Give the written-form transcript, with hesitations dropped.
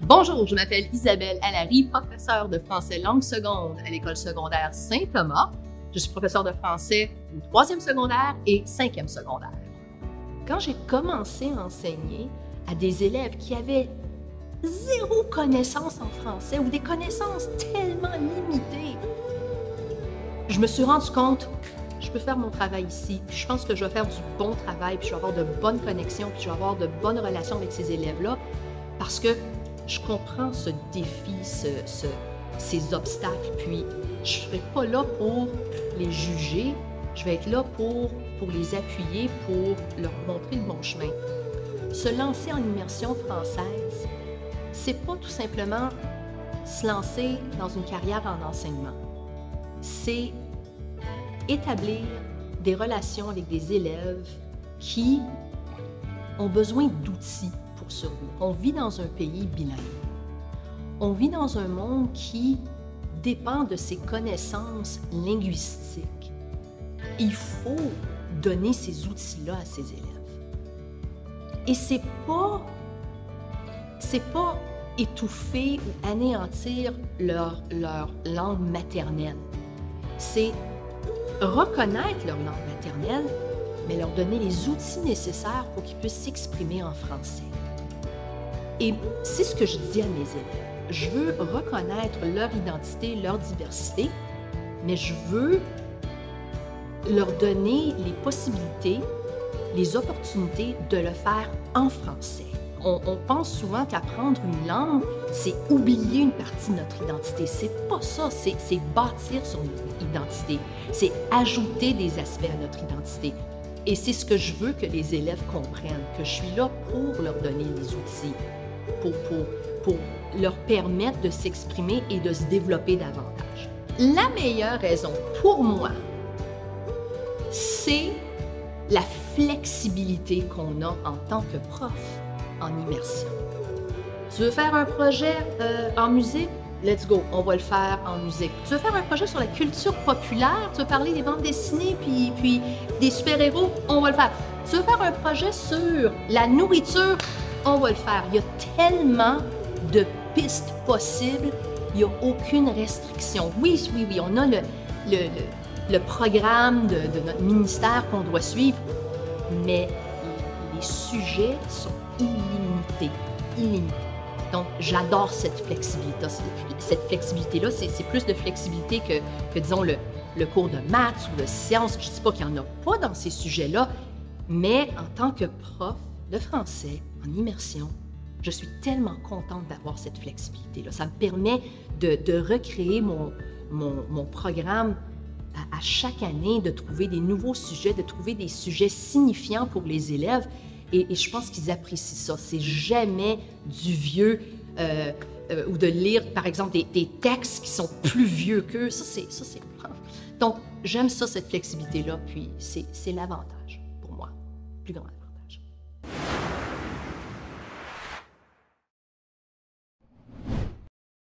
Bonjour, je m'appelle Isabelle Allary, professeure de français langue seconde à l'École secondaire Saint-Thomas. Je suis professeure de français au 3e secondaire et 5e secondaire. Quand j'ai commencé à enseigner à des élèves qui avaient zéro connaissance en français ou des connaissances tellement limitées, je me suis rendu compte, je peux faire mon travail ici, puis je pense que je vais faire du bon travail, puis je vais avoir de bonnes connexions, puis je vais avoir de bonnes relations avec ces élèves-là, parce que je comprends ce défi, ces obstacles, puis je ne serai pas là pour les juger, je vais être là pour les appuyer, pour leur montrer le bon chemin. Se lancer en immersion française, c'est pas tout simplement se lancer dans une carrière en enseignement. C'est établir des relations avec des élèves qui ont besoin d'outils pour survivre. On vit dans un pays bilingue. On vit dans un monde qui dépend de ses connaissances linguistiques. Il faut donner ces outils-là à ses élèves. Et c'est pas étouffer ou anéantir leur langue maternelle. C'est reconnaître leur langue maternelle, mais leur donner les outils nécessaires pour qu'ils puissent s'exprimer en français. Et c'est ce que je dis à mes élèves. Je veux reconnaître leur identité, leur diversité, mais je veux leur donner les possibilités, les opportunités de le faire en français. On pense souvent qu'apprendre une langue, c'est oublier une partie de notre identité. C'est pas ça, c'est bâtir sur notre identité. C'est ajouter des aspects à notre identité. Et c'est ce que je veux que les élèves comprennent, que je suis là pour leur donner les outils, pour leur permettre de s'exprimer et de se développer davantage. La meilleure raison pour moi, c'est la flexibilité qu'on a en tant que prof en immersion. Tu veux faire un projet en musique? Let's go, on va le faire en musique. Tu veux faire un projet sur la culture populaire? Tu veux parler des bandes dessinées puis des super-héros? On va le faire. Tu veux faire un projet sur la nourriture? On va le faire. Il y a tellement de pistes possibles, il n'y a aucune restriction. Oui, on a le programme de notre ministère qu'on doit suivre, mais les sujets sont illimités. Donc, j'adore cette flexibilité. Cette flexibilité-là, c'est plus de flexibilité que disons, le cours de maths ou de sciences. Je ne dis pas qu'il n'y en a pas dans ces sujets-là, mais en tant que prof de français en immersion, je suis tellement contente d'avoir cette flexibilité-là. Ça me permet de recréer mon programme à chaque année, de trouver des nouveaux sujets, de trouver des sujets signifiants pour les élèves. Et je pense qu'ils apprécient ça. C'est jamais du vieux ou de lire, par exemple, des textes qui sont plus vieux qu'eux. Ça, c'est donc, j'aime ça, cette flexibilité-là, puis c'est l'avantage pour moi, plus grand.